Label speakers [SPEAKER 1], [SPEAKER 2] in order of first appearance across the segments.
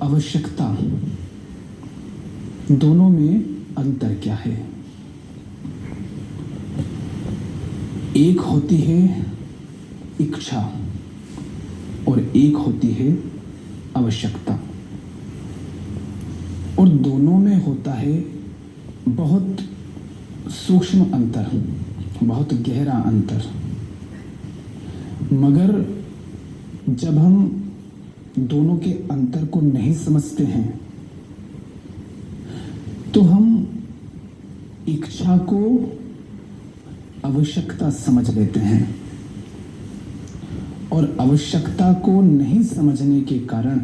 [SPEAKER 1] आवश्यकता, दोनों में अंतर क्या है? एक होती है इच्छा और एक होती है आवश्यकता, और दोनों में होता है बहुत सूक्ष्म अंतर, बहुत गहरा अंतर। मगर जब हम दोनों के अंतर को नहीं समझते हैं तो हम इच्छा को आवश्यकता समझ लेते हैं, और आवश्यकता को नहीं समझने के कारण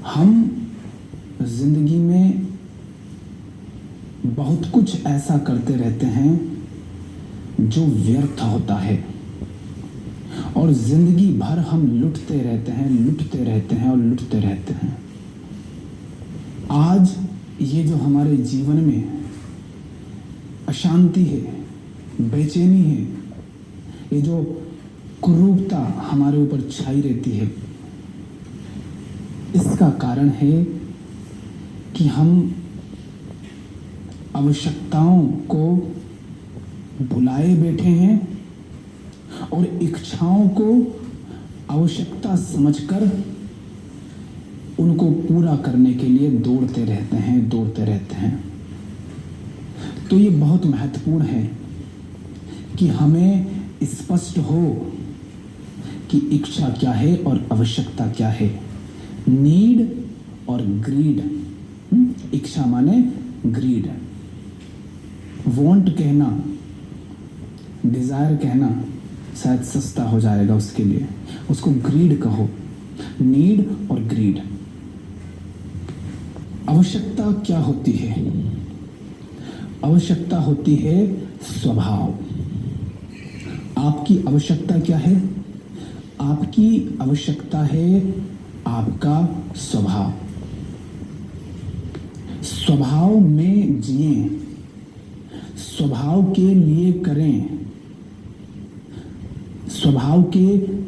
[SPEAKER 1] हम जिंदगी में बहुत कुछ ऐसा करते रहते हैं जो व्यर्थ होता है, और जिंदगी भर हम लुटते रहते हैं, लुटते रहते हैं और लुटते रहते हैं। आज ये जो हमारे जीवन में अशांति है, बेचैनी है, ये जो कुरूपता हमारे ऊपर छाई रहती है, इसका कारण है कि हम आवश्यकताओं को भुलाए बैठे हैं और इच्छाओं को आवश्यकता समझकर उनको पूरा करने के लिए दौड़ते रहते हैं। तो ये बहुत महत्वपूर्ण है कि हमें स्पष्ट हो कि इच्छा क्या है और आवश्यकता क्या है। नीड और ग्रीड, इच्छा माने ग्रीड, वांट कहना, डिजायर कहना शायद सस्ता हो जाएगा उसके लिए, उसको ग्रीड कहो, नीड और ग्रीड। आवश्यकता क्या होती है? आवश्यकता होती है स्वभाव। आपकी आवश्यकता क्या है? आपकी आवश्यकता है आपका स्वभाव। स्वभाव में जिएं, स्वभाव के लिए करें, स्वभाव के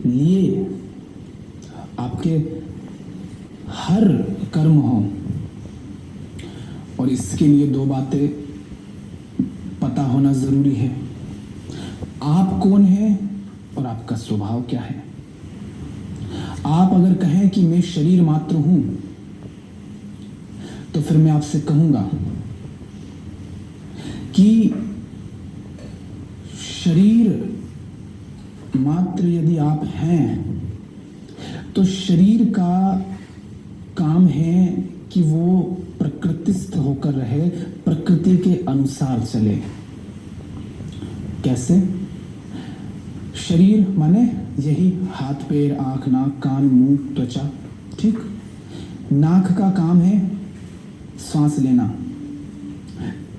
[SPEAKER 1] लिए आपके हर कर्म हो। और इसके लिए दो बातें पता होना जरूरी है। आप कौन हैं और आपका स्वभाव क्या है। आप अगर कहें कि मैं शरीर मात्र हूं, तो फिर मैं आपसे कहूंगा कि शरीर मात्र यदि आप हैं तो शरीर का काम है कि वो प्रकृतिस्थ होकर रहे, प्रकृति के अनुसार चले। कैसे? शरीर माने यही हाथ पैर आंख नाक कान मुंह त्वचा, ठीक। नाक का काम है सांस लेना,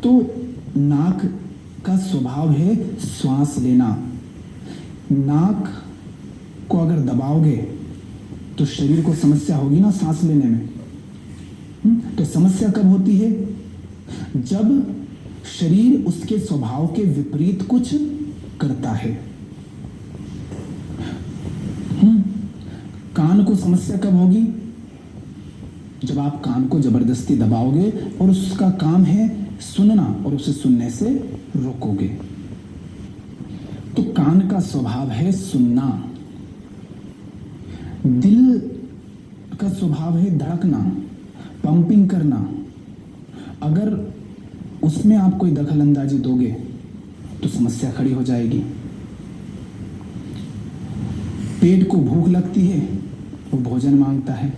[SPEAKER 1] तो नाक का स्वभाव है श्वास लेना। नाक को अगर दबाओगे तो शरीर को समस्या होगी ना सांस लेने में। तो समस्या कब होती है? जब शरीर उसके स्वभाव के विपरीत कुछ करता है। कान को समस्या कब होगी? जब आप कान को जबरदस्ती दबाओगे और उसका काम है सुनना और उसे सुनने से रोकोगे। तो कान का स्वभाव है सुनना। दिल का स्वभाव है धड़कना, पंपिंग करना। अगर उसमें आप कोई दखल अंदाजी दोगे तो समस्या खड़ी हो जाएगी। पेट को भूख लगती है, वो भोजन मांगता है।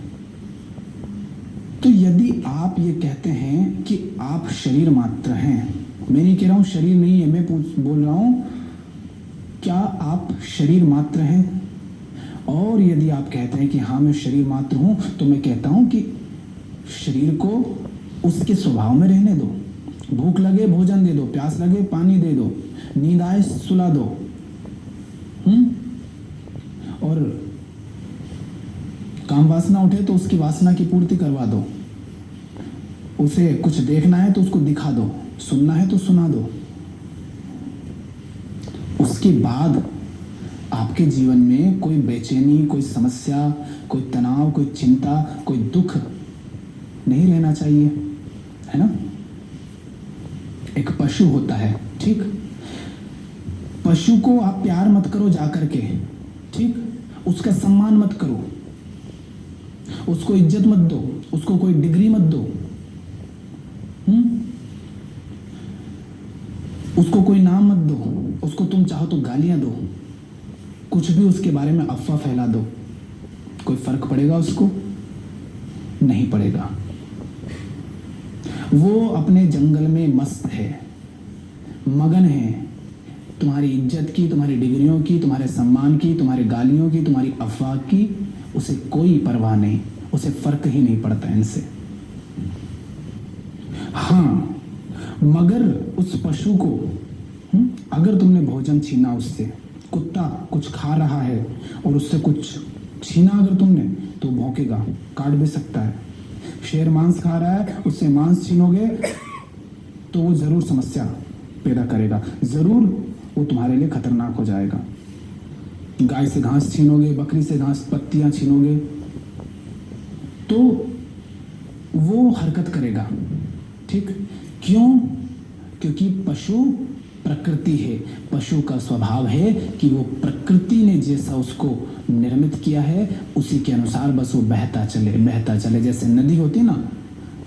[SPEAKER 1] तो यदि आप ये कहते हैं कि आप शरीर मात्र हैं, मैं नहीं कह रहा हूं शरीर नहीं है, मैं बोल रहा हूं क्या आप शरीर मात्र हैं? और यदि आप कहते हैं कि हाँ मैं शरीर मात्र हूं, तो मैं कहता हूं कि शरीर को उसके स्वभाव में रहने दो। भूख लगे भोजन दे दो, प्यास लगे पानी दे दो, नींद आए सुला दो। और काम वासना उठे तो उसकी वासना की पूर्ति करवा दो। उसे कुछ देखना है तो उसको दिखा दो, सुनना है तो सुना दो। उसके बाद आपके जीवन में कोई बेचैनी, कोई समस्या, कोई तनाव, कोई चिंता, कोई दुख नहीं रहना चाहिए, है ना। एक पशु होता है, ठीक। पशु को आप प्यार मत करो जाकर के, ठीक। उसका सम्मान मत करो, उसको इज्जत मत दो, उसको कोई डिग्री मत दो, उसको कोई नाम मत दो, उसको तुम चाहो तो गालियां दो, कुछ भी उसके बारे में अफवाह फैला दो। कोई फर्क पड़ेगा उसको? नहीं पड़ेगा। वो अपने जंगल में मस्त है, मगन है, तुम्हारी इज्जत की, तुम्हारी डिग्रियों की, तुम्हारे सम्मान की, तुम्हारी गालियों की, तुम्हारी अफवाह की उसे कोई परवाह नहीं, उसे फर्क ही नहीं पड़ता इनसे। हाँ, मगर उस पशु को अगर तुमने भोजन छीना उससे, कुत्ता कुछ खा रहा है और उससे कुछ छीना अगर तुमने, तो भौंकेगा, काट भी सकता है। शेर मांस खा रहा है, उससे मांस छीनोगे तो वो जरूर समस्या पैदा करेगा, जरूर वो तुम्हारे लिए खतरनाक हो जाएगा। गाय से घास छीनोगे, बकरी से घास पत्तियां छीनोगे तो वो हरकत करेगा, ठीक। क्यों? क्योंकि पशु प्रकृति है, पशु का स्वभाव है कि वो प्रकृति ने जैसा उसको निर्मित किया है उसी के अनुसार बस वो बहता चले। जैसे नदी होती है ना,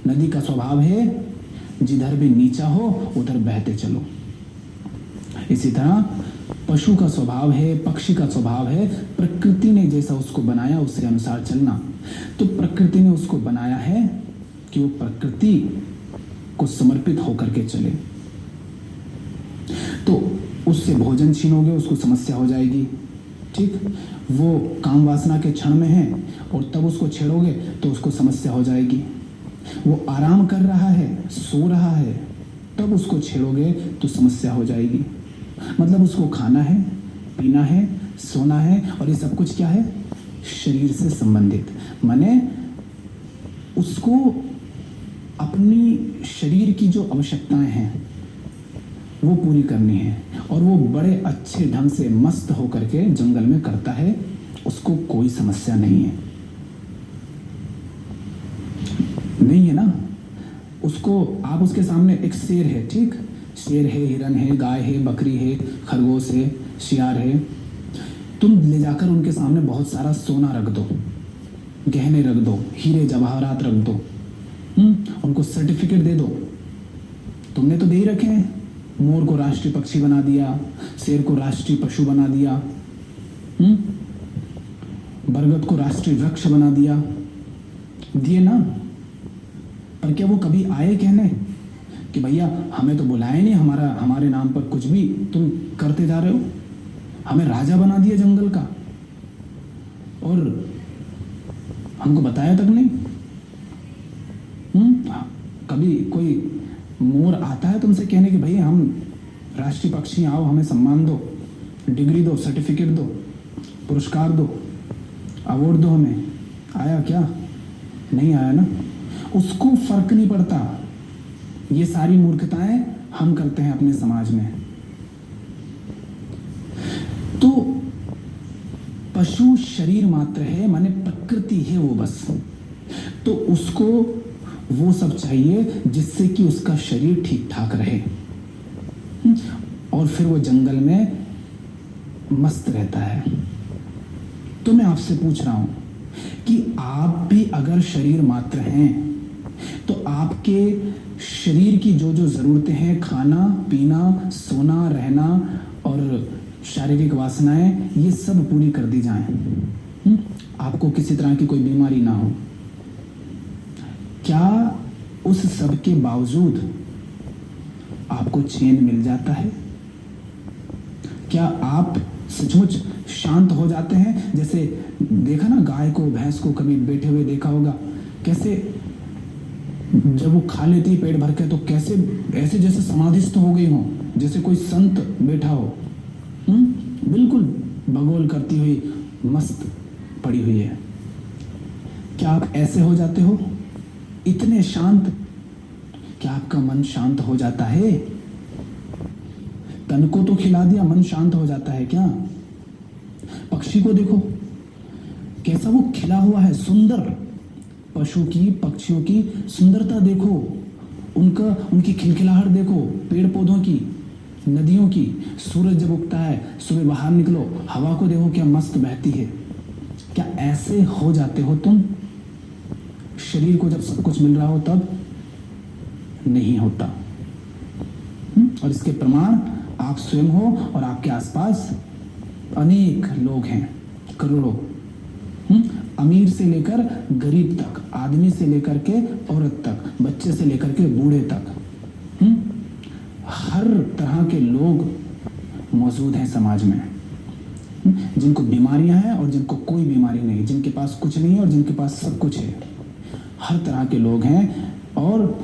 [SPEAKER 1] नदी का स्वभाव है जिधर भी नीचा हो उधर बहते चलो। इसी तरह पशु का स्वभाव है, पक्षी का स्वभाव है, प्रकृति ने जैसा उसको बनाया उसके अनुसार चलना। तो प्रकृति ने उसको बनाया है कि वो प्रकृति को समर्पित होकर के चले। तो उससे भोजन छीनोगे उसको समस्या हो जाएगी, ठीक। वो काम वासना के क्षण में है और तब उसको छेड़ोगे तो उसको समस्या हो जाएगी। वो आराम कर रहा है, सो रहा है, तब उसको छेड़ोगे तो समस्या हो जाएगी। मतलब उसको खाना है, पीना है, सोना है और ये सब कुछ क्या है? शरीर से संबंधित। माने उसको अपनी शरीर की जो आवश्यकताएं हैं वो पूरी करनी है और वो बड़े अच्छे ढंग से मस्त होकर के जंगल में करता है, उसको कोई समस्या नहीं है, नहीं है ना। उसको आप उसके सामने एक शेर है, ठीक, शेर है, हिरन है, गाय है, बकरी है, खरगोश है, शियार है, तुम ले जाकर उनके सामने बहुत सारा सोना रख दो, गहने रख दो, हीरे जवाहरात रख दो, उनको सर्टिफिकेट दे दो, तुमने तो दे ही रखे हैं। मोर को राष्ट्रीय पक्षी बना दिया, शेर को राष्ट्रीय पशु बना दिया, बरगद को राष्ट्रीय वृक्ष बना दिया, दिए ना। पर क्या वो कभी आए कहने कि भैया हमें तो बुलाए नहीं, हमारे नाम पर कुछ भी तुम करते जा रहे हो, हमें राजा बना दिया जंगल का और हमको बताया तक नहीं। कभी कोई मोर आता है तुमसे कहने कि भाई हम राष्ट्रीय पक्षी, आओ हमें सम्मान दो, डिग्री दो, सर्टिफिकेट दो, पुरस्कार दो, अवार्ड दो हमें? आया क्या? नहीं आया ना। उसको फर्क नहीं पड़ता। ये सारी मूर्खताएं हम करते हैं अपने समाज में। तो पशु शरीर मात्र है, माने प्रकृति है वो बस। तो उसको वो सब चाहिए जिससे कि उसका शरीर ठीक ठाक रहे और फिर वो जंगल में मस्त रहता है। तो मैं आपसे पूछ रहा हूं कि आप भी अगर शरीर मात्र हैं तो आपके शरीर की जो जो जरूरतें हैं, खाना पीना, सोना, रहना और शारीरिक वासनाएं, ये सब पूरी कर दी जाएं, आपको किसी तरह की कोई बीमारी ना हो, क्या उस सब के बावजूद आपको चैन मिल जाता है? क्या आप सचमुच शांत हो जाते हैं? जैसे देखा ना, गाय को, भैंस को कभी बैठे हुए देखा होगा, कैसे जब वो खा लेती है पेट भर के तो कैसे ऐसे जैसे समाधिस्थ हो गई हो, जैसे कोई संत बैठा हो, बिल्कुल बगोल करती हुई मस्त पड़ी हुई है। क्या आप ऐसे हो जाते हो, इतने शांत? क्या आपका मन शांत हो जाता है? तन को तो खिला दिया, मन शांत हो जाता है क्या? पक्षी को देखो कैसा वो खिला हुआ है, सुंदर। पशु की, पक्षियों की सुंदरता देखो, उनकी खिलखिलाहट देखो, पेड़ पौधों की, नदियों की। सूरज जब उगता है, सुबह बाहर निकलो, हवा को देखो क्या मस्त बहती है। क्या ऐसे हो जाते हो तुम? शरीर को जब सब कुछ मिल रहा हो तब नहीं होता। और इसके प्रमाण आप स्वयं हो और आपके आसपास अनेक लोग हैं, करोड़ों। अमीर से लेकर गरीब तक, आदमी से लेकर के औरत तक, बच्चे से लेकर के बूढ़े तक, हर तरह के लोग मौजूद हैं समाज में। जिनको बीमारियां हैं और जिनको कोई बीमारी नहीं, जिनके पास कुछ नहीं है और जिनके पास सब कुछ है। हर तरह के लोग हैं और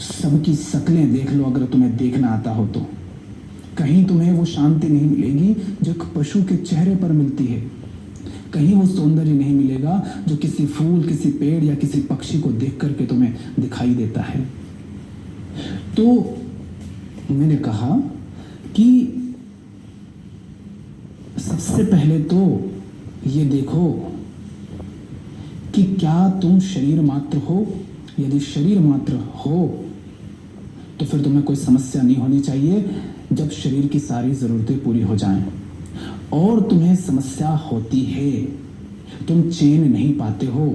[SPEAKER 1] सबकी शक्लें देख लो अगर तुम्हें देखना आता हो तो। कहीं तुम्हें वो शांति नहीं मिलेगी जो एक पशु के चेहरे पर मिलती है। कहीं वो सौंदर्य नहीं मिलेगा जो किसी फूल, किसी पेड़ या किसी पक्षी को देख करके तुम्हें दिखाई देता है। तो मैंने कहा कि सबसे पहले तो ये देखो कि क्या तुम शरीर मात्र हो। यदि शरीर मात्र हो तो फिर तुम्हें कोई समस्या नहीं होनी चाहिए जब शरीर की सारी जरूरतें पूरी हो जाएं। और तुम्हें समस्या होती है, तुम चैन नहीं पाते हो।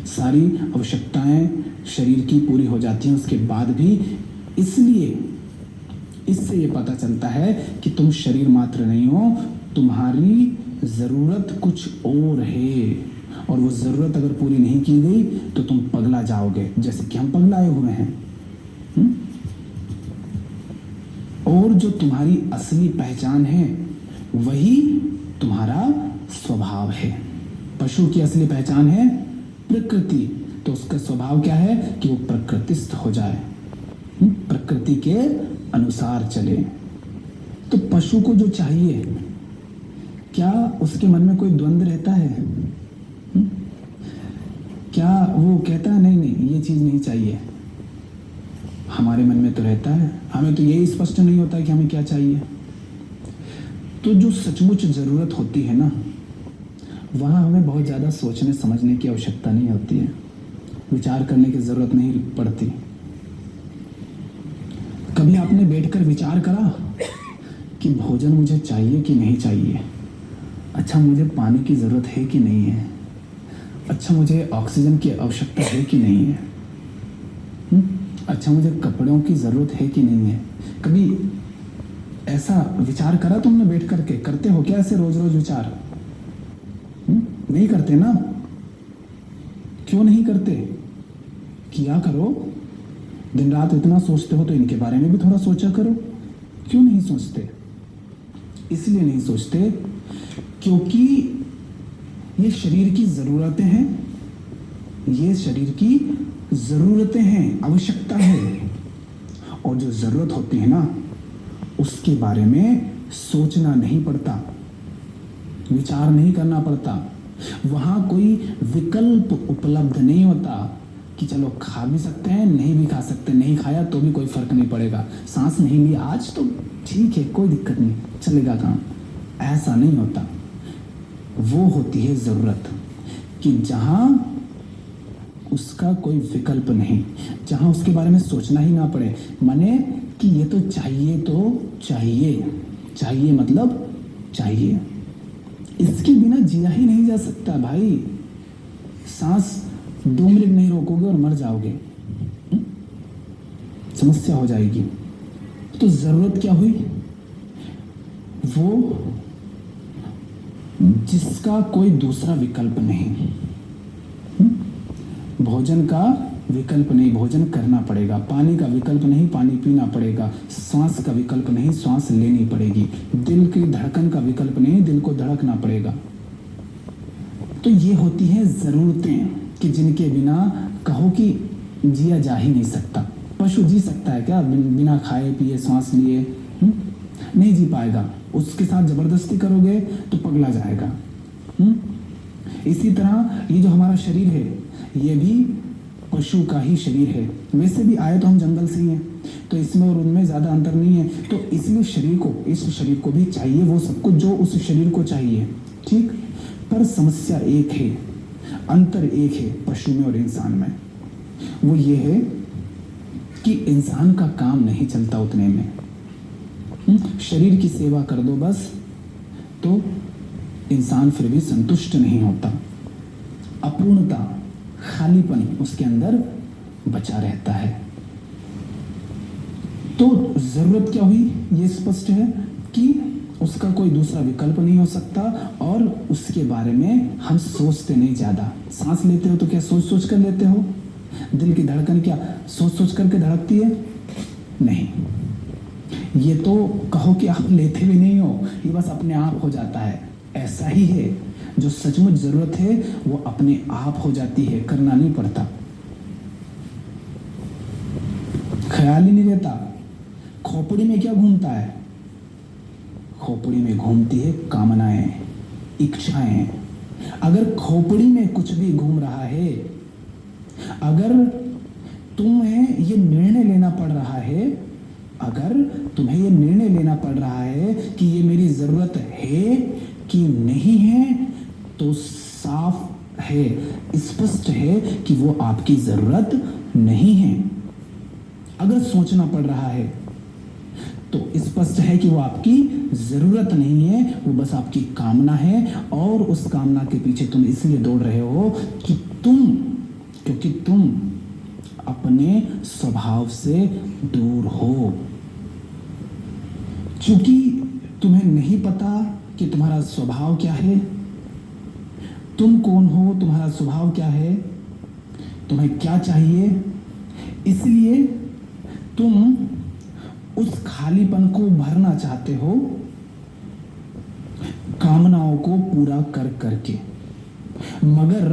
[SPEAKER 1] सारी आवश्यकताएं शरीर की पूरी हो जाती हैं उसके बाद भी। इसलिए इससे ये पता चलता है कि तुम शरीर मात्र नहीं हो, तुम्हारी जरूरत कुछ और है। और वो जरूरत अगर पूरी नहीं की गई तो तुम पगला जाओगे, जैसे कि हम पगलाए हुए हैं। और जो तुम्हारी असली पहचान है वही तुम्हारा स्वभाव है। पशु की असली पहचान है प्रकृति, तो उसका स्वभाव क्या है कि वो प्रकृतिस्थ हो जाए, प्रकृति के अनुसार चले। तो पशु को जो चाहिए, क्या उसके मन में कोई द्वंद्व रहता है? क्या वो कहता है नहीं नहीं ये चीज नहीं चाहिए? हमारे मन में तो रहता है। हमें तो यही स्पष्ट नहीं होता है कि हमें क्या चाहिए। तो जो सचमुच जरूरत होती है ना, वहां हमें बहुत ज्यादा सोचने समझने की आवश्यकता नहीं होती है, विचार करने की जरूरत नहीं पड़ती। कभी आपने बैठकर विचार करा कि भोजन मुझे चाहिए कि नहीं चाहिए? अच्छा, मुझे पानी की जरूरत है कि नहीं है? अच्छा, मुझे ऑक्सीजन की आवश्यकता है कि नहीं है? अच्छा, मुझे कपड़ों की जरूरत है कि नहीं है? कभी ऐसा विचार करा तुमने बैठ करके? करते हो क्या ऐसे रोज रोज विचार? नहीं करते ना? क्यों नहीं करते? किया करो। दिन रात इतना सोचते हो तो इनके बारे में भी थोड़ा सोचा करो। क्यों नहीं सोचते? इसलिए नहीं सोचते क्योंकि ये शरीर की जरूरतें हैं, ये शरीर की जरूरतें हैं, आवश्यकता है। और जो जरूरत होती है ना, उसके बारे में सोचना नहीं पड़ता, विचार नहीं करना पड़ता। वहां कोई विकल्प उपलब्ध नहीं होता कि चलो खा भी सकते हैं, नहीं भी खा सकते, नहीं खाया तो भी कोई फर्क नहीं पड़ेगा, सांस नहीं ली आज तो ठीक है, कोई दिक्कत नहीं, चलेगा काम। ऐसा नहीं होता। वो होती है जरूरत कि जहां उसका कोई विकल्प नहीं, जहां उसके बारे में सोचना ही ना पड़े। माने कि ये तो चाहिए, तो चाहिए, चाहिए मतलब चाहिए। इसके बिना जिया ही नहीं जा सकता भाई। सांस 2 मिनट नहीं रोकोगे और मर जाओगे, समस्या हो जाएगी। तो जरूरत क्या हुई? वो जिसका कोई दूसरा विकल्प नहीं। भोजन का विकल्प नहीं, भोजन करना पड़ेगा। पानी का विकल्प नहीं, पानी पीना पड़ेगा। श्वास का विकल्प नहीं, श्वास लेनी पड़ेगी। दिल की धड़कन का विकल्प नहीं, दिल को धड़कना पड़ेगा। तो ये होती है जरूरतें कि जिनके बिना कहो कि जिया जा ही नहीं सकता। पशु जी सकता है क्या बिना खाए पिए श्वास लिए? नहीं जी पाएगा। उसके साथ जबरदस्ती करोगे तो पगला जाएगा। इसी तरह ये जो हमारा शरीर है, ये भी पशु का ही शरीर है। वैसे भी आए तो हम जंगल से ही हैं, तो इसमें और उनमें ज़्यादा अंतर नहीं है। तो इसलिए इस शरीर को भी चाहिए वो सब कुछ जो उस शरीर को चाहिए, ठीक। पर समस्या एक है, अंतर एक है पशु में और इंसान में। वो ये है कि इंसान का काम नहीं चलता उतने में। शरीर की सेवा कर दो बस, तो इंसान फिर भी संतुष्ट नहीं होता। अपूर्णता, खालीपन उसके अंदर बचा रहता है। तो जरूरत क्या हुई, ये स्पष्ट है कि उसका कोई दूसरा विकल्प नहीं हो सकता, और उसके बारे में हम सोचते नहीं ज्यादा। सांस लेते हो तो क्या सोच सोच कर लेते हो? दिल की धड़कन क्या सोच सोच करके धड़कती है? नहीं। ये तो कहो कि आप लेते भी नहीं हो, ये बस अपने आप हो जाता है। ऐसा ही है, जो सचमुच जरूरत है वो अपने आप हो जाती है, करना नहीं पड़ता। ख्याल ही नहीं रहता। खोपड़ी में क्या घूमता है? खोपड़ी में घूमती है कामनाएं, इच्छाएं। अगर खोपड़ी में कुछ भी घूम रहा है, अगर तुम्हें ये निर्णय लेना पड़ रहा है, अगर तुम्हें ये निर्णय लेना पड़ रहा है कि ये मेरी जरूरत है कि नहीं है, तो साफ है, स्पष्ट है कि वो आपकी जरूरत नहीं है। अगर सोचना पड़ रहा है तो स्पष्ट है कि वो आपकी जरूरत नहीं है, वो बस आपकी कामना है, और उस कामना के पीछे तुम इसलिए दौड़ रहे हो कि क्योंकि तुम अपने स्वभाव से दूर हो। क्योंकि तुम्हें नहीं पता कि तुम्हारा स्वभाव क्या है, तुम कौन हो, तुम्हारा स्वभाव क्या है, तुम्हें क्या चाहिए, इसलिए तुम उस खालीपन को भरना चाहते हो कामनाओं को पूरा कर करके। मगर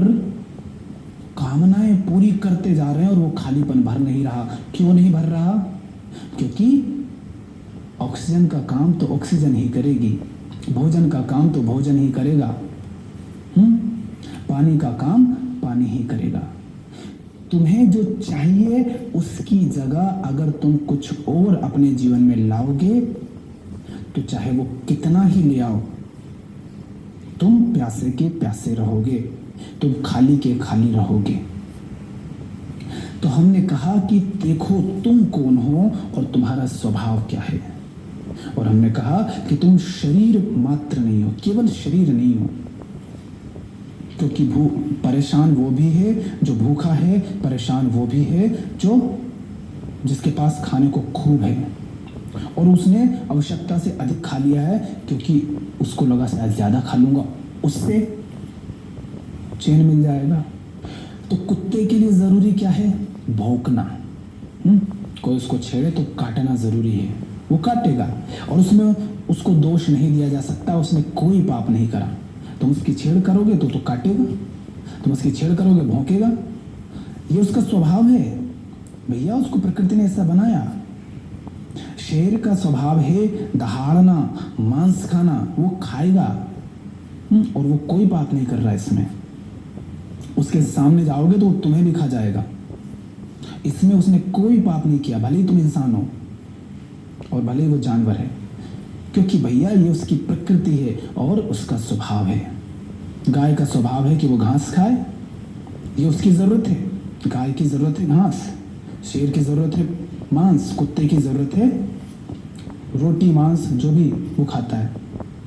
[SPEAKER 1] कामनाएं पूरी करते जा रहे हैं और वो खालीपन भर नहीं रहा। क्यों नहीं भर रहा? क्योंकि ऑक्सीजन का काम तो ऑक्सीजन ही करेगी, भोजन का काम तो भोजन ही करेगा, पानी का काम पानी ही करेगा। तुम्हें जो चाहिए उसकी जगह अगर तुम कुछ और अपने जीवन में लाओगे, तो चाहे वो कितना ही ले आओ, तुम प्यासे के प्यासे रहोगे, तुम खाली के खाली रहोगे। तो हमने कहा कि देखो तुम कौन हो और तुम्हारा स्वभाव क्या है। और हमने कहा कि तुम शरीर मात्र नहीं हो, केवल शरीर नहीं हो, क्योंकि परेशान वो भी है जो भूखा है, परेशान वो भी है जिसके पास खाने को खूब है और उसने आवश्यकता से अधिक खा लिया है, क्योंकि उसको लगा शायद ज्यादा खा लूंगा उससे चैन मिल जाएगा। तो कुत्ते के लिए जरूरी क्या है? भौंकना। कोई उसको छेड़े तो काटना जरूरी है, वो काटेगा, और उसमें उसको दोष नहीं दिया जा सकता, उसने कोई पाप नहीं करा। तुम उसकी छेड़ करोगे तो काटेगा, तुम उसकी छेड़ करोगे भौंकेगा, ये उसका स्वभाव है भैया, उसको प्रकृति ने ऐसा बनाया। शेर का स्वभाव है दहाड़ना, मांस खाना, वो खाएगा और वो कोई पाप नहीं कर रहा है इसमें। उसके सामने जाओगे तो वो तुम्हें भी खा जाएगा, इसमें उसने कोई पाप नहीं किया, भले ही तुम इंसान हो और भले ही वो जानवर है, क्योंकि भैया ये उसकी प्रकृति है और उसका स्वभाव है। गाय का स्वभाव है कि वो घास खाए, ये उसकी जरूरत है। गाय की जरूरत है घास, शेर की जरूरत है मांस, कुत्ते की जरूरत है रोटी मांस जो भी वो खाता है,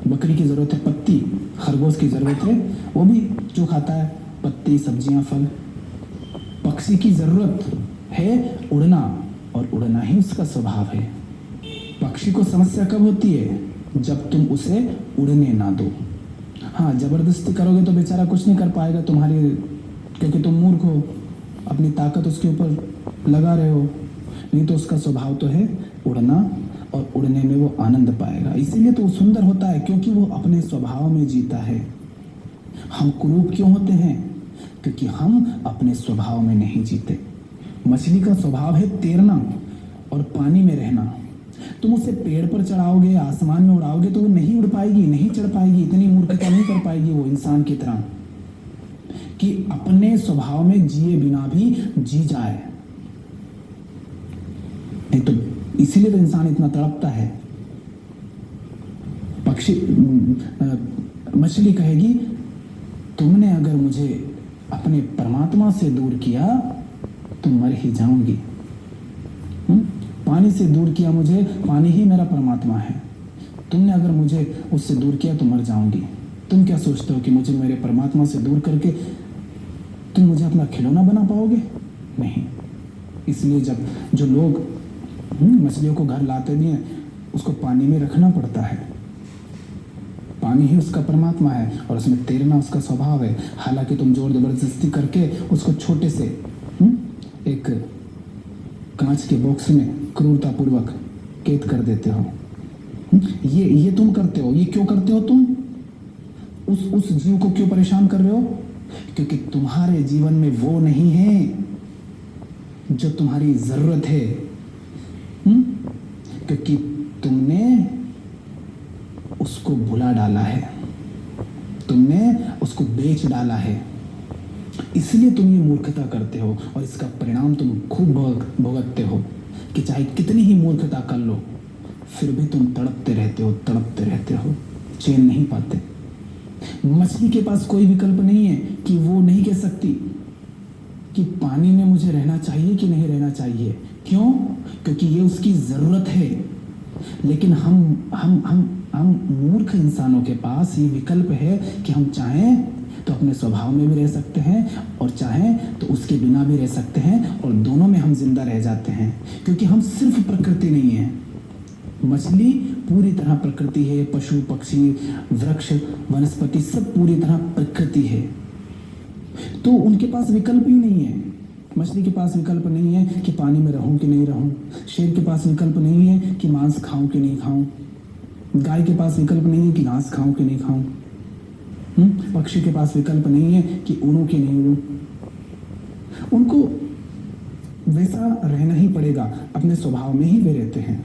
[SPEAKER 1] बकरी की जरूरत है पत्ती, खरगोश की जरूरत है वो भी जो खाता है पत्ती सब्जियां फल। पक्षी की जरूरत है उड़ना और उड़ना ही उसका स्वभाव है। पक्षी को समस्या कब होती है? जब तुम उसे उड़ने ना दो। हाँ, जबरदस्ती करोगे तो बेचारा कुछ नहीं कर पाएगा तुम्हारी, क्योंकि तुम मूर्ख हो, अपनी ताकत उसके ऊपर लगा रहे हो। नहीं तो उसका स्वभाव तो है उड़ना, और उड़ने में वो आनंद पाएगा, इसीलिए तो वो सुंदर होता है, क्योंकि वो अपने स्वभाव में जीता है। हम कुरूप क्यों होते हैं? क्योंकि हम अपने स्वभाव में नहीं जीते। मछली का स्वभाव है तैरना और पानी में रहना। तुम उसे पेड़ पर चढ़ाओगे, आसमान में उड़ाओगे तो वो नहीं उड़ पाएगी, नहीं चढ़ पाएगी, इतनी मूर्खता नहीं कर पाएगी वो इंसान की तरह, कि अपने स्वभाव में जिए बिना भी जी जाए। नहीं तो इसीलिए तो इंसान इतना तड़पता है। मछली कहेगी, तुमने अगर मुझे अपने परमात्मा से दूर किया तो मर ही जाऊंगी। पानी से दूर किया मुझे, पानी ही मेरा परमात्मा है। तुमने अगर मुझे उससे दूर किया तो मर जाऊंगी। तुम क्या सोचते हो कि मुझे मेरे परमात्मा से दूर करके तुम मुझे अपना खिलौना बना पाओगे? नहीं। इसलिए जब जो लोग मछलियों को घर लाते भी हैं, उसको पानी में रखना पड़ता है। पानी ही उसका परमात्मा है और उसमें तैरना उसका स्वभाव है। हालांकि तुम जोर जबरदस्ती करके उसको छोटे से एक कांच के बॉक्स में क्रूरतापूर्वक कैद कर देते हो। ये तुम करते हो। ये क्यों करते हो? तुम उस जीव को क्यों परेशान कर रहे हो? क्योंकि तुम्हारे जीवन में वो नहीं है जो तुम्हारी जरूरत है। क्योंकि तुमने उसको भुला डाला है, तुमने उसको बेच डाला है। इसलिए तुम ये मूर्खता करते हो और इसका परिणाम तुम खूब भुगतते हो कि चाहे कितनी ही मूर्खता कर लो फिर भी तुम तड़पते रहते हो, चैन नहीं पाते। मछली के पास कोई विकल्प नहीं है कि वो नहीं कह सकती कि पानी में मुझे रहना चाहिए कि नहीं रहना चाहिए। क्यों? क्योंकि ये उसकी जरूरत है। लेकिन हम मूर्ख इंसानों के पास ये विकल्प है कि हम चाहें तो अपने स्वभाव में भी रह सकते हैं और चाहें तो उसके बिना भी रह सकते हैं, और दोनों में हम जिंदा रह जाते हैं। क्योंकि हम सिर्फ प्रकृति नहीं है। मछली पूरी तरह प्रकृति है, पशु पक्षी वृक्ष वनस्पति सब पूरी तरह प्रकृति है। तो उनके पास विकल्प ही नहीं है। मछली के पास विकल्प नहीं है कि पानी में रहूं कि नहीं रहूं। शेर के पास विकल्प नहीं है कि मांस खाऊं कि नहीं खाऊं। गाय के पास विकल्प नहीं है कि घास खाऊं कि नहीं खाऊं। पक्षी के पास विकल्प नहीं है कि उड़ूं कि नहीं उड़ूं। उनको वैसा रहना ही पड़ेगा, अपने स्वभाव में ही वे रहते हैं।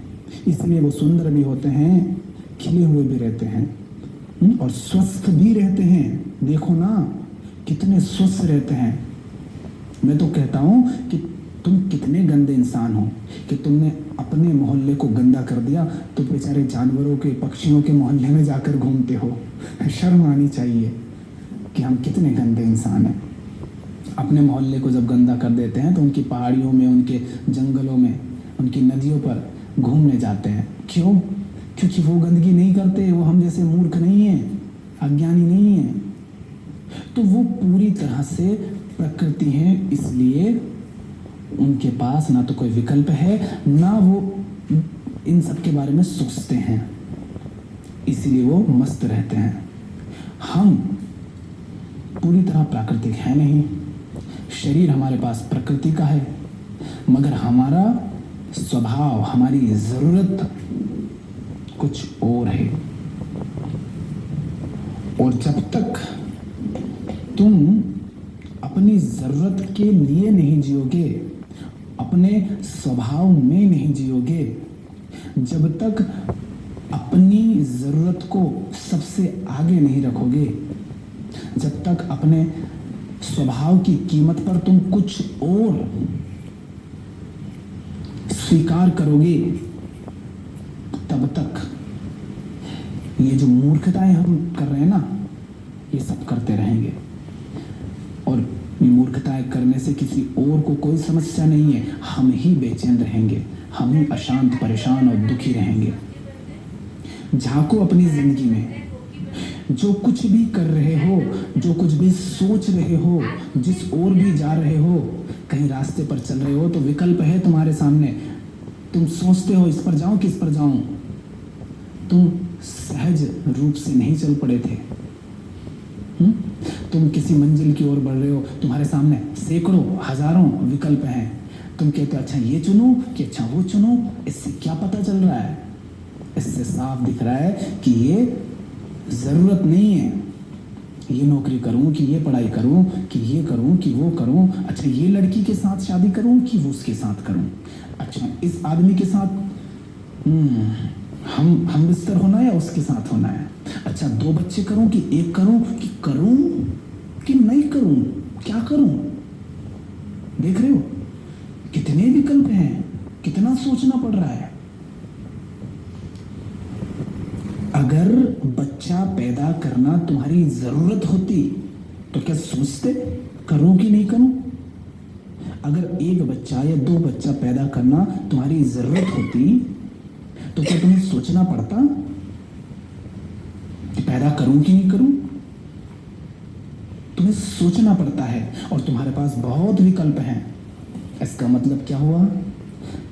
[SPEAKER 1] इसलिए वो सुंदर भी होते हैं, खिले हुए भी रहते हैं और स्वस्थ भी रहते हैं। देखो ना कितने स्वस्थ रहते हैं। मैं तो कहता हूं कि तुम कितने गंदे इंसान हो कि तुमने अपने मोहल्ले को गंदा कर दिया तो बेचारे जानवरों के पक्षियों के मोहल्ले में जाकर घूमते हो। शर्म आनी चाहिए कि हम कितने गंदे इंसान हैं। अपने मोहल्ले को जब गंदा कर देते हैं तो उनकी पहाड़ियों में, उनके जंगलों में, उनकी नदियों पर घूमने जाते हैं। क्यों? क्योंकि वो गंदगी नहीं करते, वो हम जैसे मूर्ख नहीं है, अज्ञानी नहीं है। तो वो पूरी तरह से प्रकृति है, इसलिए उनके पास ना तो कोई विकल्प है, ना वो इन सब के बारे में सोचते हैं, इसीलिए वो मस्त रहते हैं। हम पूरी तरह प्राकृतिक है नहीं। शरीर हमारे पास प्रकृति का है, मगर हमारा स्वभाव, हमारी जरूरत कुछ और है। और जब तक तुम अपनी जरूरत के लिए नहीं जियोगे, अपने स्वभाव में नहीं जियोगे, जब तक अपनी जरूरत को सबसे आगे नहीं रखोगे, जब तक अपने स्वभाव की कीमत पर तुम कुछ और स्वीकार करोगे, तब तक ये जो मूर्खताएं हम कर रहे हैं ना, ये सब करते रहेंगे। और ये मूर्खताएं करने से किसी और को कोई समस्या नहीं है, हम ही बेचैन रहेंगे, हम ही अशांत, परेशान और दुखी रहेंगे। झांको अपनी जिंदगी में, जो कुछ भी कर रहे हो, जो कुछ भी सोच रहे हो, जिस ओर भी जा रहे हो, कहीं रास्ते पर चल रहे हो तो विकल्प है तुम्हारे सामने। तुम सोचते हो इस पर जाऊं कि इस पर जाऊं। तुम सहज रूप से नहीं चल पड़े थे। तुम किसी मंजिल की ओर बढ़ रहे हो, तुम्हारे सामने सैकड़ों हजारों विकल्प हैं। तुम कहते हो अच्छा ये चुनो कि अच्छा वो चुनो। इससे क्या पता चल रहा है? इससे साफ दिख रहा है कि ये जरूरत नहीं है। ये नौकरी करूं कि ये पढ़ाई करूं कि ये करूं कि वो करूं। अच्छा ये लड़की के साथ शादी करूं कि वो उसके साथ करूं। अच्छा इस आदमी के साथ हम बिस्तर होना है या उसके साथ होना है। अच्छा 2 बच्चे करूं कि 1 करूं कि नहीं करूं। क्या करूं? देख रहे हो कितने विकल्प हैं, कितना सोचना पड़ रहा है। अगर बच्चा पैदा करना तुम्हारी जरूरत होती तो क्या सोचते करूं कि नहीं करूं? अगर एक बच्चा या दो बच्चा पैदा करना तुम्हारी जरूरत होती तो क्या तुम्हें सोचना पड़ता कि पैदा करूं कि नहीं करूं? तुम्हें सोचना पड़ता है और तुम्हारे पास बहुत विकल्प हैं। इसका मतलब क्या हुआ?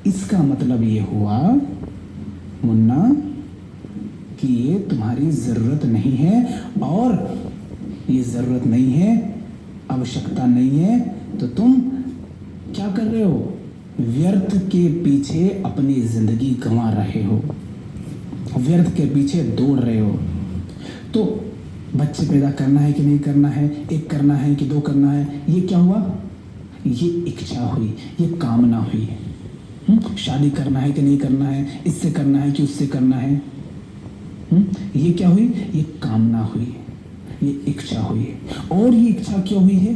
[SPEAKER 1] इसका मतलब ये हुआ मुन्ना कि ये तुम्हारी जरूरत नहीं है, और ये जरूरत नहीं है, आवश्यकता नहीं है, तो तुम क्या कर रहे हो? व्यर्थ के पीछे अपनी जिंदगी गंवा रहे हो, व्यर्थ के पीछे दौड़ रहे हो। तो बच्चे पैदा करना है कि नहीं करना है, एक करना है कि दो करना है, ये क्या हुआ? ये इच्छा हुई, ये कामना हुई। शादी करना है कि नहीं करना है, इससे करना है कि उससे करना है, ये क्या हुई? ये कामना हुई, ये इच्छा हुई। और ये इच्छा क्यों हुई है?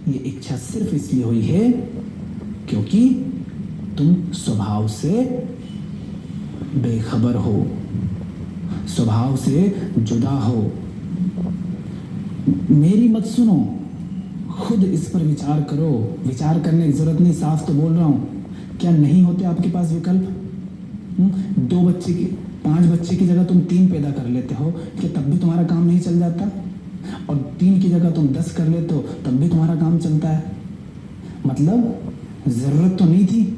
[SPEAKER 1] ये इच्छा सिर्फ इसलिए हुई है क्योंकि तुम स्वभाव से बेखबर हो, स्वभाव से जुदा हो। मेरी मत सुनो, खुद इस पर विचार करो। विचार करने की जरूरत नहीं, साफ तो बोल रहा हूं। क्या नहीं होते आपके पास विकल्प? 2 बच्चे की 5 बच्चे की जगह तुम 3 पैदा कर लेते हो, क्या तब भी तुम्हारा काम नहीं चल जाता? और 3 की जगह तुम 10 कर लेते हो, तब भी तुम्हारा काम चलता है। मतलब जरूरत तो नहीं थी।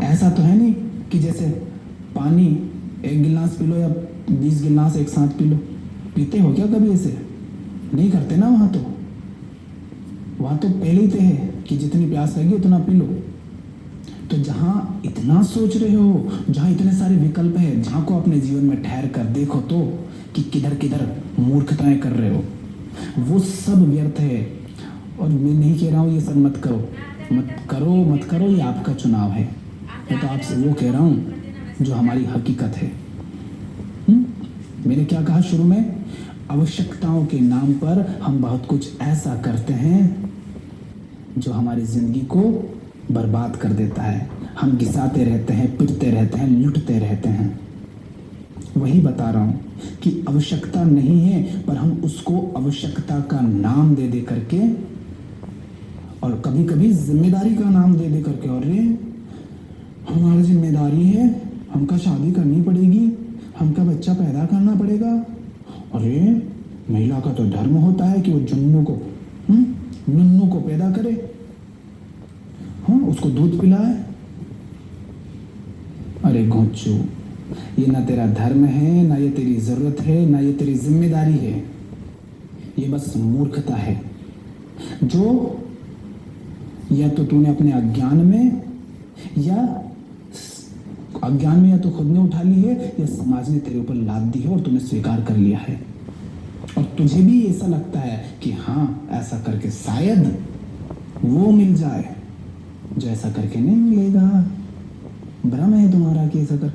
[SPEAKER 1] ऐसा तो है नहीं कि जैसे पानी 1 गिलास पी लो या 20 गिलास एक साथ पी लो। पीते हो क्या कभी? ऐसे नहीं करते ना। वहां तो पहले ही तय है कि जितनी प्यास लगी उतना पी लो। तो जहां इतना सोच रहे हो, जहां इतने सारे विकल्प है, जहां को अपने जीवन में ठहर कर देखो तो कि किधर किधर मूर्खताएं कर रहे हो, वो सब व्यर्थ है। और मैं नहीं कह रहा हूं ये सब मत करो, मत करो, ये आपका चुनाव है। मैं तो आपसे वो कह रहा हूं जो हमारी हकीकत है। मैंने क्या कहा शुरू में? आवश्यकताओं के नाम पर हम बहुत कुछ ऐसा करते हैं जो हमारी जिंदगी को बर्बाद कर देता है। हम घिसाते रहते हैं, पिटते रहते हैं, लुटते रहते हैं। वही बता रहा हूं कि आवश्यकता नहीं है, पर हम उसको आवश्यकता का नाम दे दे करके, और कभी कभी जिम्मेदारी का नाम दे दे करके, और हमारी जिम्मेदारी है, हमका शादी करनी पड़ेगी, हमका बच्चा पैदा करना पड़ेगा। अरे महिला का तो धर्म होता है कि वो नुन्नू को पैदा करे, उसको दूध पिलाए। अरे घोंचू, ये ना तेरा धर्म है, ना ये तेरी जरूरत है, ना ये तेरी जिम्मेदारी है। ये बस मूर्खता है जो या तो तूने अपने अज्ञान में या तो खुद ने उठा ली है, या समाज ने तेरे ऊपर लाद दी है और तूने स्वीकार कर लिया है। और तुझे भी ऐसा लगता है कि हाँ, ऐसा करके शायद वो मिल जाए जो ऐसा करके नहीं मिलेगा। भ्रम है तुम्हारा कि ऐसा कर